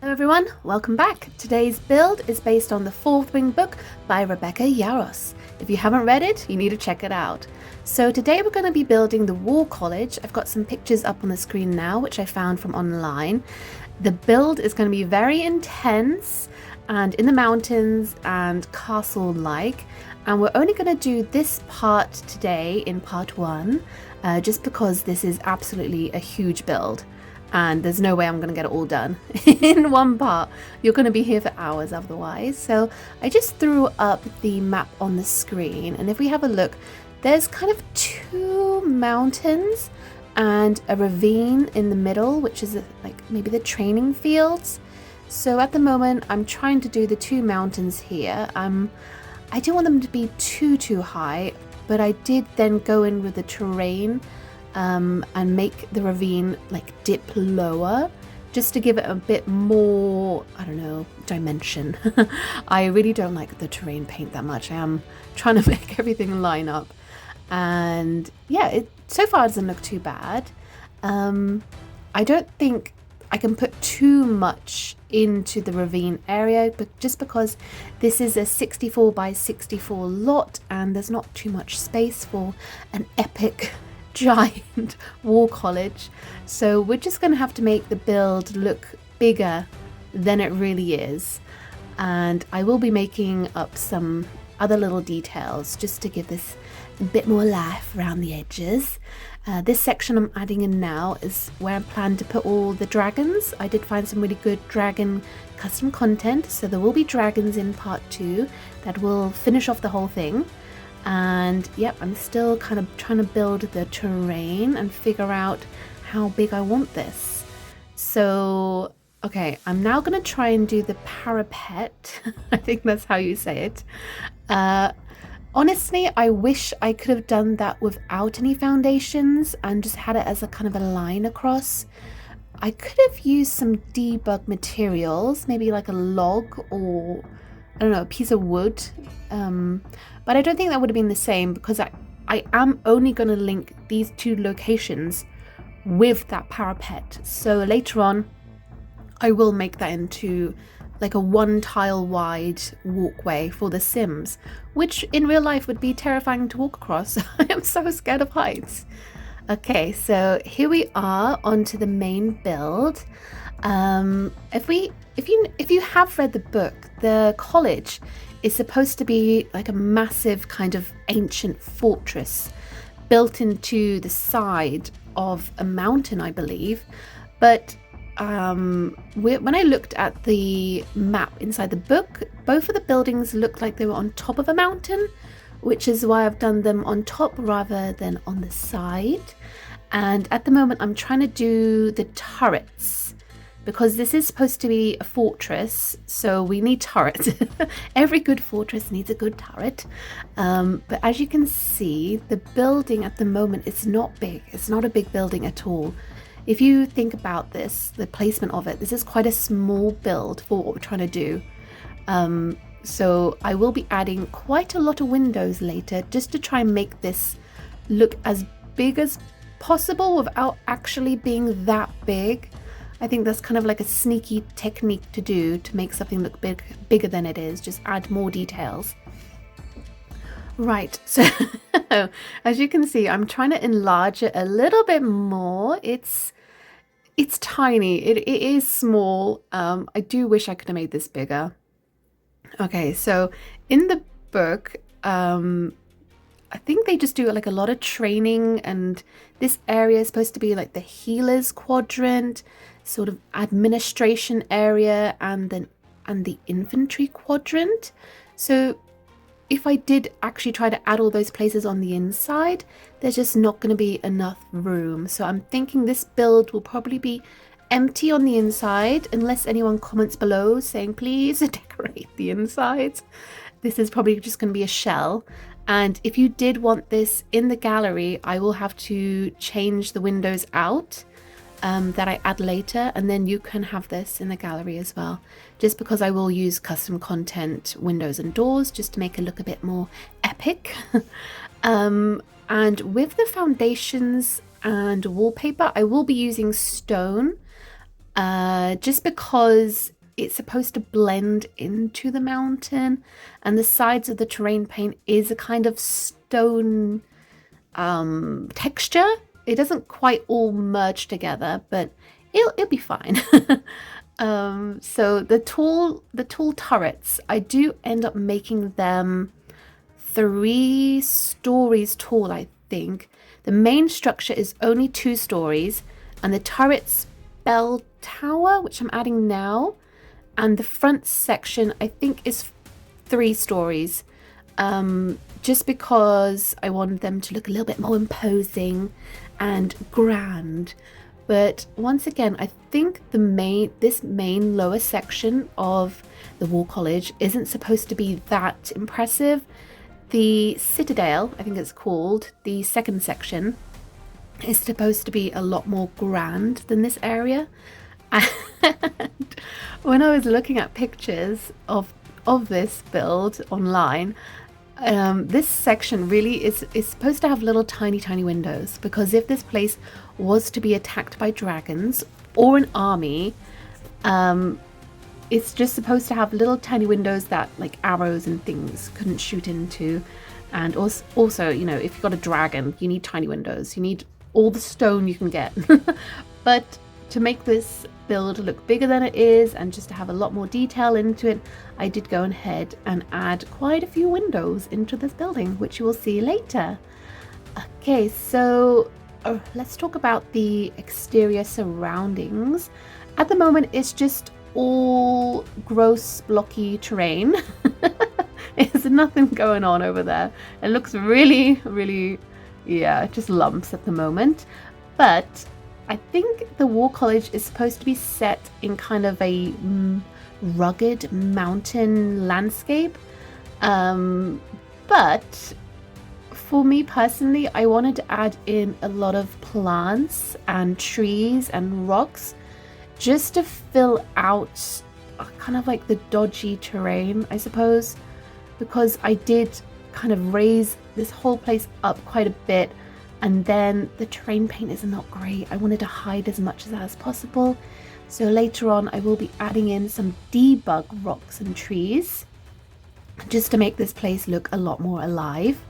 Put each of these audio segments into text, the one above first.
Hello everyone, welcome back. Today's build is based on the Fourth Wing book by Rebecca Yarros. If you haven't read it, you need to check it out. So today we're going to be building the War College. I've got some pictures up on the screen now, which I found from online. The build is going to be very intense and in the mountains and castle-like. And we're only going to do this part today in part one, just because this is absolutely a huge build. And there's no way I'm going to get it all done in one part. You're going to be here for hours otherwise. So I just threw up the map on the screen. And if we have a look, there's kind of two mountains and a ravine in the middle, which is like maybe the training fields. So at the moment, I'm trying to do the two mountains here. I didn't want them to be too high, but I did then go in with the terrain and make the ravine like dip lower just to give it a bit more, I don't know, dimension. I really don't like the terrain paint that much. I am trying to make everything line up, and yeah, it so far doesn't look too bad. I don't think I can put too much into the ravine area, but just because this is a 64 by 64 lot and there's not too much space for an epic giant war college, so we're just going to have to make the build look bigger than it really is. And I will be making up some other little details just to give this a bit more life around the edges. This section I'm adding in now is where I plan to put all the dragons. I did find some really good dragon custom content, so there will be dragons in part 2 that will finish off the whole thing. And yep, I'm still kind of trying to build the terrain and figure out how big I want this. So, okay, I'm now going to try and do the parapet. I think that's how you say it. Honestly, I wish I could have done that without any foundations and just had it as a kind of a line across. I could have used some debug materials, maybe like a log or I don't know, a piece of wood, but I don't think that would have been the same because I am only going to link these two locations with that parapet. So later on, I will make that into like a 1 tile wide walkway for the Sims, which in real life would be terrifying to walk across. I am so scared of heights. Okay, so here we are onto the main build. If you have read the book, the college is supposed to be like a massive kind of ancient fortress built into the side of a mountain, I believe. But when I looked at the map inside the book, both of the buildings looked like they were on top of a mountain, which is why I've done them on top rather than on the side. And at the moment, I'm trying to do the turrets because this is supposed to be a fortress, so we need turrets. Every good fortress needs a good turret. But as you can see, the building at the moment is not big. It's not a big building at all. If you think about this, the placement of it, this is quite a small build for what we're trying to do. So I will be adding quite a lot of windows later just to try and make this look as big as possible without actually being that big. I think that's kind of like a sneaky technique to do to make something look bigger than it is. Just add more details. Right, so as you can see, I'm trying to enlarge it a little bit more. It's tiny. It is small. I do wish I could have made this bigger. Okay, so in the book, I think they just do like a lot of training, and this area is supposed to be like the healers quadrant, sort of administration area, and the infantry quadrant. So if I did actually try to add all those places on the inside, there's just not going to be enough room. So I'm thinking this build will probably be empty on the inside unless anyone comments below saying please decorate the insides. This is probably just going to be a shell. And if you did want this in the gallery, I will have to change the windows out that I add later, and then you can have this in the gallery as well, just because I will use custom content windows and doors just to make it look a bit more epic. And with the foundations and wallpaper, I will be using stone. just because it's supposed to blend into the mountain, and the sides of the terrain paint is a kind of stone texture. It doesn't quite all merge together, but it'll be fine. So the tall turrets, I do end up making them 3 stories tall, I think. The main structure is only 2 stories, and the turret's bell tower, which I'm adding now, and the front section I think is 3 stories, just because I wanted them to look a little bit more imposing and grand. But once again, I think this main lower section of the War College isn't supposed to be that impressive. The Citadel, I think it's called, the second section, is supposed to be a lot more grand than this area. And when I was looking at pictures of this build online, this section really is supposed to have little tiny windows, because if this place was to be attacked by dragons or an army, it's just supposed to have little tiny windows that like arrows and things couldn't shoot into. And also, you know, if you've got a dragon, you need tiny windows, you need all the stone you can get. But to make this build look bigger than it is, and just to have a lot more detail into it, I did go ahead and add quite a few windows into this building, which you will see later. Okay, so let's talk about the exterior surroundings. At the moment, it's just all gross blocky terrain. There's nothing going on over there. It looks really, yeah, just lumps at the moment. But I think the War College is supposed to be set in kind of a rugged mountain landscape. But for me personally, I wanted to add in a lot of plants and trees and rocks, just to fill out kind of like the dodgy terrain, I suppose, because I did kind of raise this whole place up quite a bit, and then the terrain paint is not great. I wanted to hide as much of that as possible. So later on I will be adding in some debug rocks and trees, just to make this place look a lot more alive.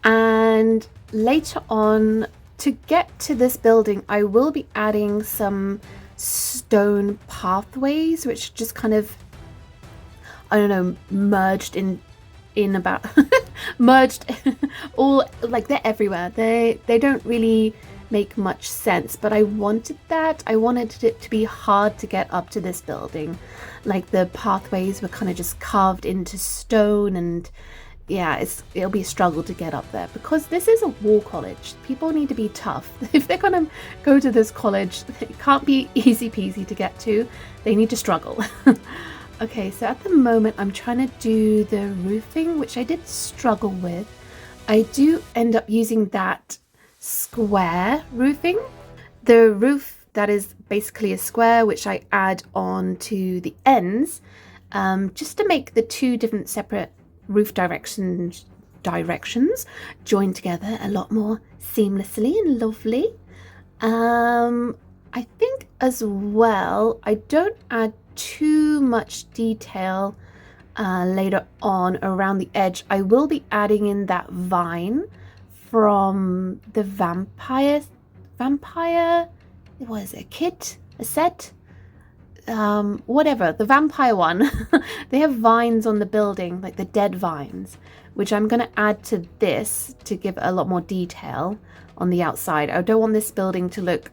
And later on, to get to this building, I will be adding some stone pathways, which just kind of, I don't know, merged in about merged all, like they're everywhere. They don't really make much sense, but I wanted that. I wanted it to be hard to get up to this building. Like the pathways were kind of just carved into stone, and yeah, it'll be a struggle to get up there, because this is a war college. People need to be tough. If they're gonna go to this college, it can't be easy peasy to get to. They need to struggle. Okay, so at the moment I'm trying to do the roofing, which I did struggle with. I do end up using that square roofing. The roof that is basically a square, which I add on to the ends, just to make the 2 different separate roof directions join together a lot more seamlessly and lovely. I think as well, I don't add too much detail later on around the edge. I will be adding in that vine from the vampire, what is it, a kit, a set? Whatever, the vampire one. They have vines on the building, like the dead vines, which I'm going to add to this to give a lot more detail on the outside. I don't want this building to look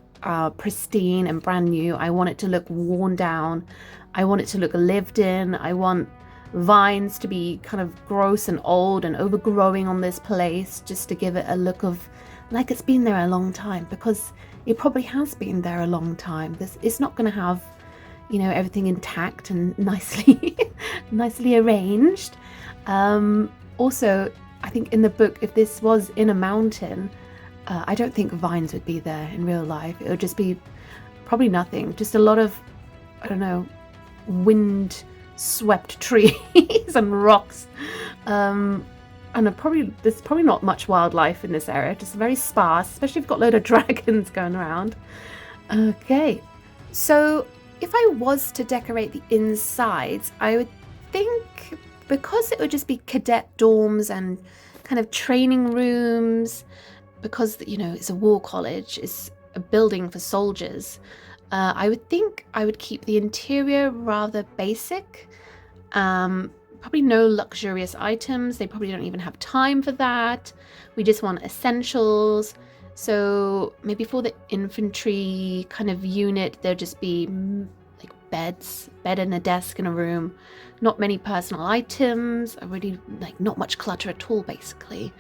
pristine and brand new. I want it to look worn down. I want it to look lived in. I want vines to be kind of gross and old and overgrowing on this place, just to give it a look of like it's been there a long time, because it probably has been there a long time. It's not going to have, you know, everything intact and nicely arranged. Also, I think in the book, if this was in a mountain, I don't think vines would be there in real life. It would just be probably nothing, just a lot of, I don't know, wind swept trees and rocks. And there's probably not much wildlife in this area, just very sparse, especially if you've got a load of dragons going around. Okay, so if I was to decorate the insides, I would think, because it would just be cadet dorms and kind of training rooms, because, you know, it's a war college, it's a building for soldiers, I would think I would keep the interior rather basic. Probably no luxurious items. They probably don't even have time for that. We just want essentials. So maybe for the infantry kind of unit, there'll just be like bed and a desk in a room. Not many personal items. I really like not much clutter at all, basically.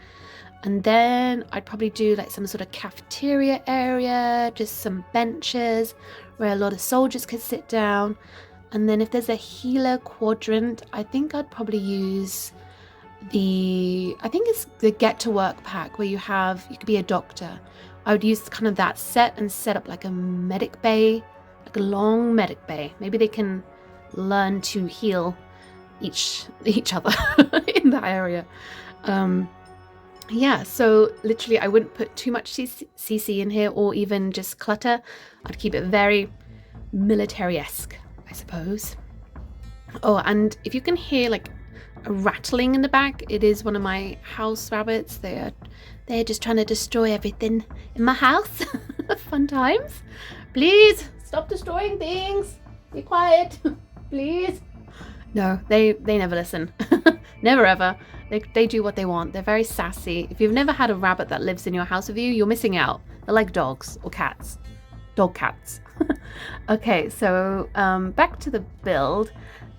And then I'd probably do like some sort of cafeteria area, just some benches where a lot of soldiers could sit down. And then if there's a healer quadrant, I think I'd probably use it's the Get to Work pack, where you could be a doctor. I would use kind of that set and set up like a medic bay, like a long medic bay. Maybe they can learn to heal each other in that area. Yeah, so literally I wouldn't put too much CC in here, or even just clutter. I'd keep it very military-esque, I suppose. Oh, and if you can hear like a rattling in the back, it is one of my house rabbits. They're just trying to destroy everything in my house. Fun times. Please stop destroying things. Be quiet, please. No, they never listen. Never ever. They do what they want. They're very sassy. If you've never had a rabbit that lives in your house with you, you're missing out. They're like dogs or cats. Dog cats. Okay, so back to the build.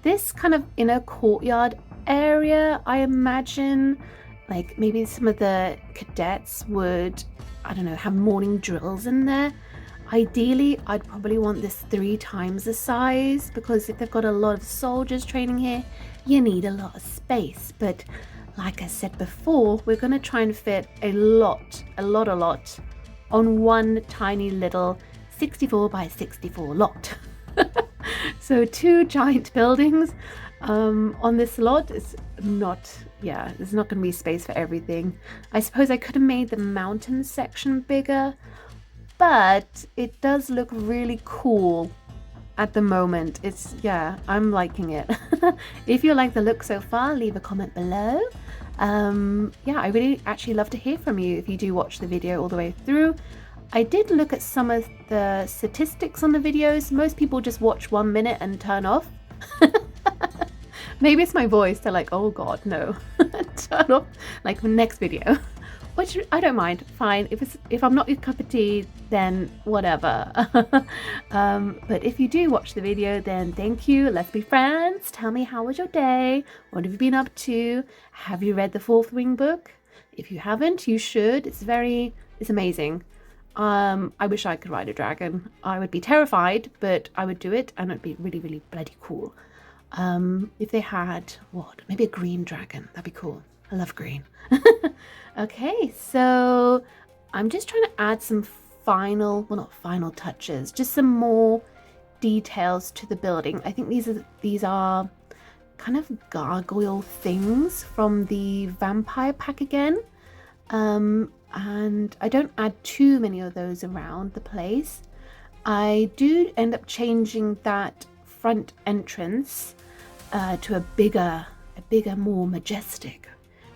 This kind of inner courtyard area, I imagine, like maybe some of the cadets would, I don't know, have morning drills in there. Ideally, I'd probably want this 3 times the size, because if they've got a lot of soldiers training here, you need a lot of space. But like I said before, we're going to try and fit a lot on one tiny little 64 by 64 lot. So 2 giant buildings on this lot is there's not going to be space for everything. I suppose I could have made the mountain section bigger, but it does look really cool at the moment. I'm liking it. If you like the look so far, leave a comment below. I really actually love to hear from you if you do watch the video all the way through. I did look at some of the statistics on the videos. Most people just watch 1 minute and turn off. Maybe it's my voice. They're like, oh god, no. Turn off like the next video. Which I don't mind. Fine. If I'm not your cup of tea, then whatever. But if you do watch the video, then thank you. Let's be friends. Tell me, how was your day? What have you been up to? Have you read the Fourth Wing book? If you haven't, you should. It's amazing. I wish I could ride a dragon. I would be terrified, but I would do it, and it'd be really, really bloody cool. If they had, maybe a green dragon. That'd be cool. I love green. Okay, so I'm just trying to add some not final touches, just some more details to the building. I think these are kind of gargoyle things from the vampire pack again. And I don't add too many of those around the place. I do end up changing that front entrance to a bigger, more majestic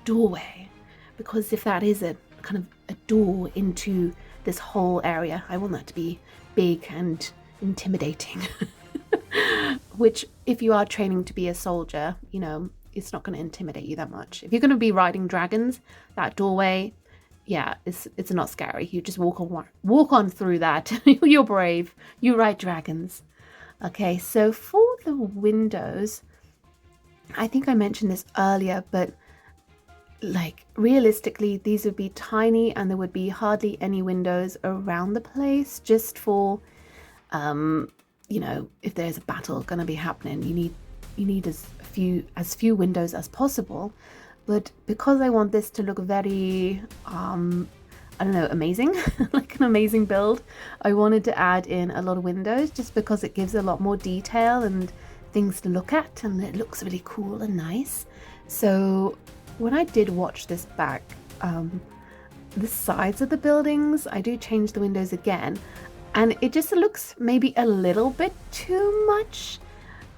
doorway, because if that is a kind of a door into this whole area, I want that to be big and intimidating. Which, if you are training to be a soldier, you know, it's not going to intimidate you that much. If you're going to be riding dragons, that doorway, it's not scary. You just walk on through that. You're brave. You ride dragons. Okay, so for the windows, I think I mentioned this earlier, but like realistically, these would be tiny, and there would be hardly any windows around the place, just for you know, if there's a battle going to be happening, you need as few windows as possible. But because I want this to look very I don't know, amazing, like an amazing build, I wanted to add in a lot of windows, just because it gives a lot more detail and things to look at, and it looks really cool and nice. So when I did watch this back, the sides of the buildings, I do change the windows again. and it just looks maybe a little bit too much.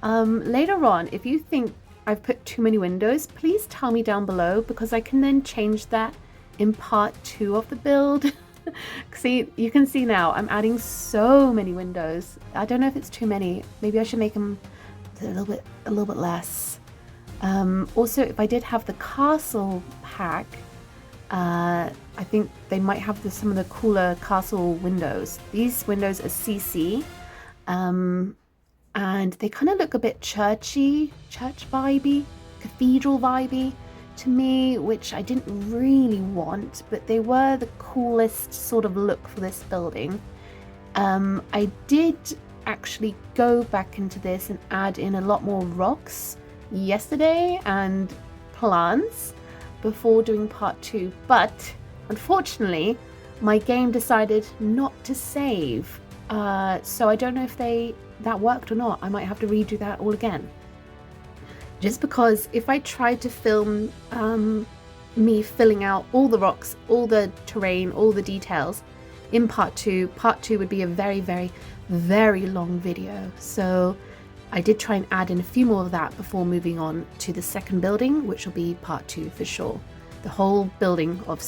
Later on, if you think I've put too many windows, please tell me down below, because I can then change that in part 2 of the build. See, you can see now I'm adding so many windows. I don't know if it's too many. Maybe I should make them a little bit less. Also, if I did have the castle pack, I think they might have some of the cooler castle windows. These windows are CC, and they kind of look a bit churchy, church vibey, cathedral vibey to me, which I didn't really want, but they were the coolest sort of look for this building. I did actually go back into this and add in a lot more rocks yesterday and plants before doing part 2, but unfortunately my game decided not to save, so I don't know if that worked or not. I might have to redo that all again, just because if I tried to film me filling out all the rocks, all the terrain, all the details in part 2 would be a very, very, very long video. So I did try and add in a few more of that before moving on to the second building, which will be part 2 for sure. The whole building of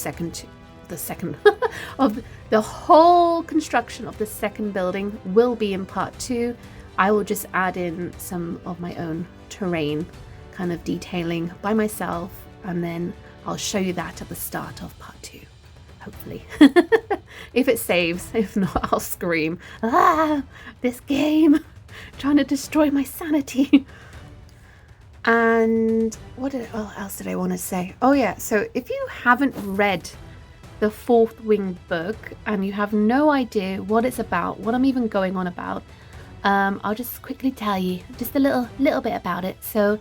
the whole construction of the second building will be in part 2. I will just add in some of my own terrain kind of detailing by myself, and then I'll show you that at the start of part 2, hopefully. If it saves. If not, I'll scream, "Ah, this game, trying to destroy my sanity." And what else did I want to say? Oh yeah, so if you haven't read the Fourth Wing book and you have no idea what it's about, what I'm even going on about, I'll just quickly tell you just a little bit about it. So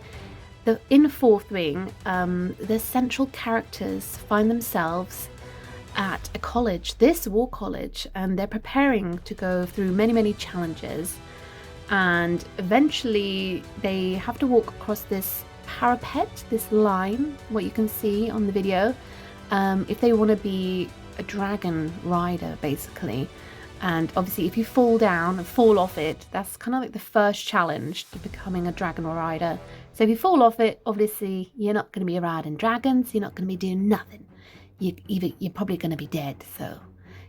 in Fourth Wing, the central characters find themselves at a college, this war college, and they're preparing to go through many challenges, and eventually they have to walk across this parapet, this line, what you can see on the video, if they want to be a dragon rider basically. And obviously if you fall down and fall off it, that's kind of like the first challenge to becoming a dragon rider. So if you fall off it, obviously you're not going to be riding dragons, you're not going to be doing nothing. You're probably going to be dead. So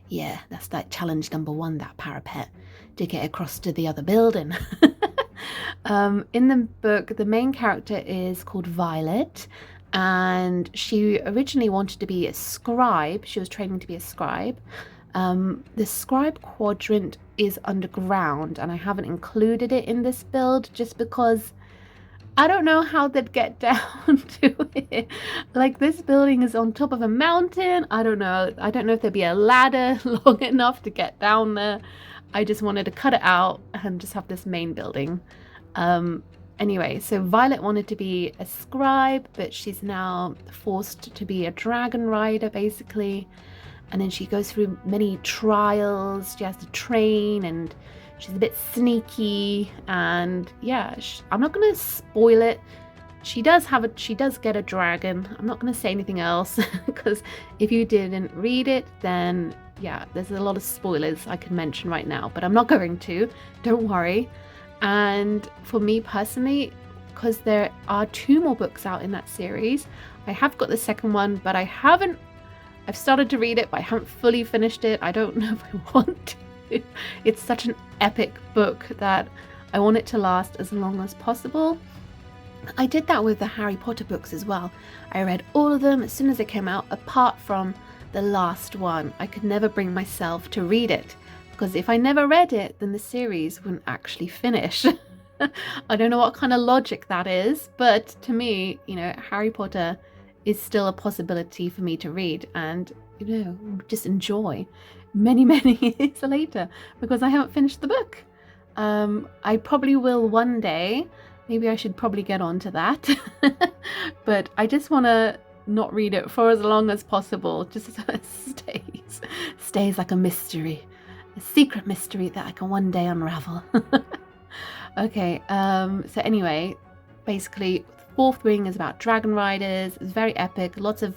yeah, that's like challenge number 1, that parapet, to get across to the other building. In the book, the main character is called Violet, and she originally wanted to be a scribe. She was training to be a scribe. The scribe quadrant is underground, and I haven't included it in this build just because I don't know how they'd get down to it. Like, this building is on top of a mountain. I don't know if there'd be a ladder long enough to get down there. I just wanted to cut it out and just have this main building. Anyway, so Violet wanted to be a scribe, but she's now forced to be a dragon rider basically. And then she goes through many trials. She has to train, and she's a bit sneaky, and yeah, I'm not going to spoil it. She does get a dragon. I'm not going to say anything else because if you didn't read it, then yeah, there's a lot of spoilers I can mention right now, but I'm not going to. Don't worry. And for me personally, because there are 2 more books out in that series, I have got the second one, but I've started to read it, but I haven't fully finished it. I don't know if I want to. It's such an epic book that I want it to last as long as possible. I did that with the Harry Potter books as well. I read all of them as soon as they came out, apart from the last one. I could never bring myself to read it, because if I never read it, then the series wouldn't actually finish. I don't know what kind of logic that is, but to me, Harry Potter is still a possibility for me to read and, just enjoy many years later, because I haven't finished the book. I probably will one day. Maybe I should probably get on to that. But I just want to not read it for as long as possible, just so it stays like a mystery, a secret mystery that I can one day unravel. Okay, so anyway, basically Fourth Wing is about dragon riders. It's very epic, lots of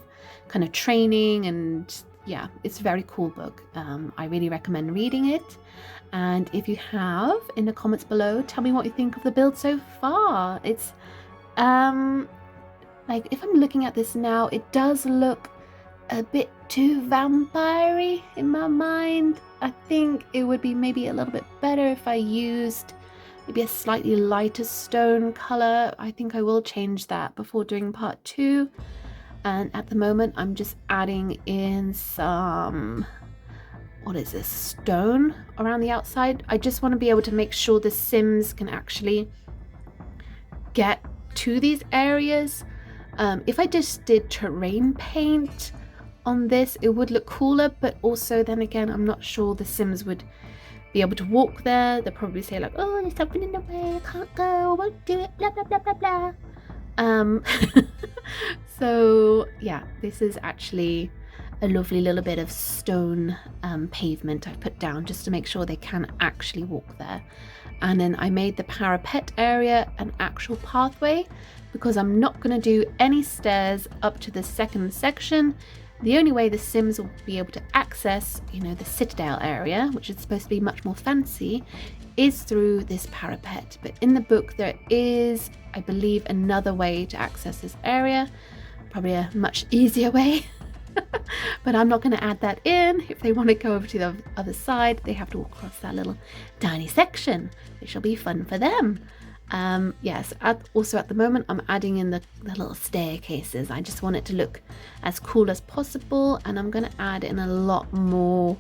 kind of training and yeah, it's a very cool book. I really recommend reading it. And if you have, in the comments below, tell me what you think of the build so far. It's like, if I'm looking at this now, it does look a bit too vampire-y in my mind. I think it would be maybe a little bit better if I used maybe a slightly lighter stone color. I think I will change that before doing part 2. And at the moment, I'm just adding in some, what is this, stone around the outside. I just want to be able to make sure the Sims can actually get to these areas. If I just did terrain paint on this, it would look cooler, but also then again, I'm not sure the Sims would be able to walk there. They'll probably say like, oh, there's something in the way, I can't go, I won't do it, blah, blah, blah, blah, blah. So yeah, this is actually a lovely little bit of stone pavement I've put down just to make sure they can actually walk there. And then I made the parapet area an actual pathway because I'm not going to do any stairs up to the second section. The only way the Sims will be able to access, you know, the citadel area, which is supposed to be much more fancy, is through this parapet. But in the book there is, I believe, another way to access this area, probably a much easier way. But I'm not going to add that in. If they want to go over to the other side, they have to walk across that little tiny section, which will be fun for them. Yes, also at the moment I'm adding in the little staircases. I just want it to look as cool as possible, and I'm going to add in a lot more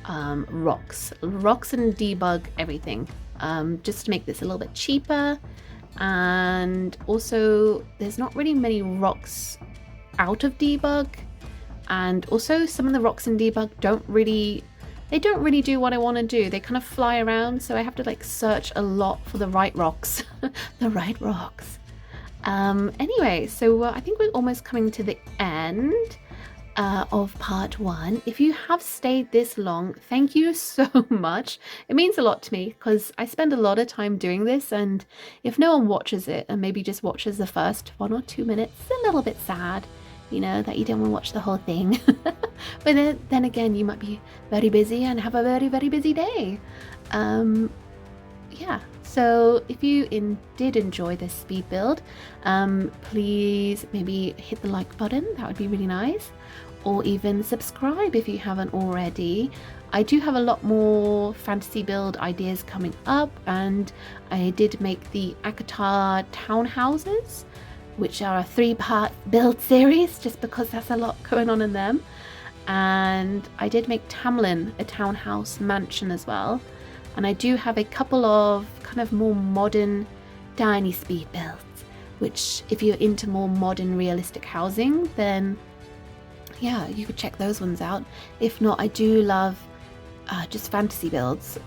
rocks and debug everything, just to make this a little bit cheaper. And also there's not really many rocks out of debug, and also some of the rocks in debug don't really do what I want to do. They kind of fly around, so I have to like search a lot for the right rocks. The right rocks. Anyway, so I think we're almost coming to the end of part 1. If you have stayed this long, thank you so much. It means a lot to me because I spend a lot of time doing this, and if no one watches it and maybe just watches the first 1 or 2 minutes, it's a little bit sad, you know, that you don't want to watch the whole thing. But then again, you might be very busy and have a very, very busy day. Yeah, so if you did enjoy this speed build, please maybe hit the like button. That would be really nice. Or even subscribe if you haven't already. I do have a lot more fantasy build ideas coming up, and I did make the Akatar townhouses, which are a 3-part build series, just because there's a lot going on in them. And I did make Tamlin a townhouse mansion as well. And I do have a couple of kind of more modern tiny speed builds, which if you're into more modern realistic housing, then yeah, you could check those ones out. If not, I do love just fantasy builds.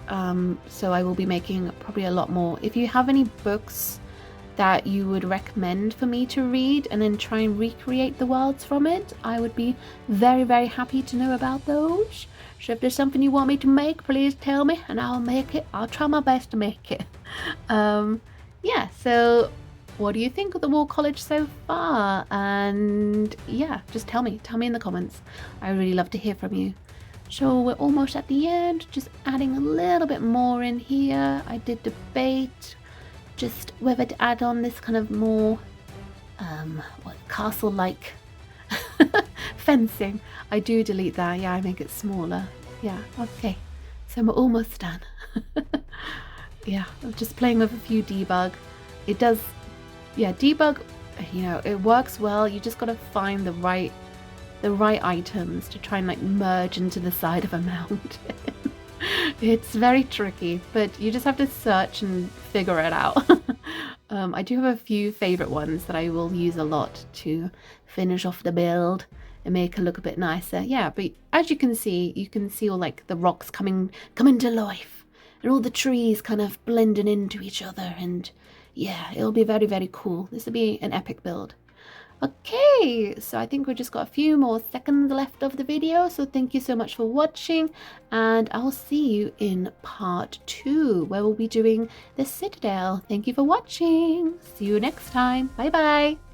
So I will be making probably a lot more. If you have any books that you would recommend for me to read and then try and recreate the worlds from it, I would be very, very happy to know about those. So if there's something you want me to make, please tell me and I'll make it. I'll try my best to make it. Yeah, so what do you think of the War College so far? And yeah, just tell me in the comments. I really love to hear from you. So we're almost at the end, just adding a little bit more in here. I did debate just whether to add on this kind of more castle-like fencing. I do delete that. Yeah, I make it smaller. Yeah, okay, so we're almost done. Yeah, I'm just playing with a few debug. It does, yeah, debug, you know, it works well. You just got to find the right items to try and like merge into the side of a mountain. It's very tricky, but you just have to search and figure it out. I do have a few favorite ones that I will use a lot to finish off the build and make it look a bit nicer. Yeah, but as you can see all like the rocks coming to life and all the trees kind of blending into each other, and yeah, it'll be very, very cool. This will be an epic build. Okay, so I think we've just got a few more seconds left of the video, so thank you so much for watching, and I'll see you in part 2 where we'll be doing the Citadel. Thank you for watching. See you next time. Bye bye.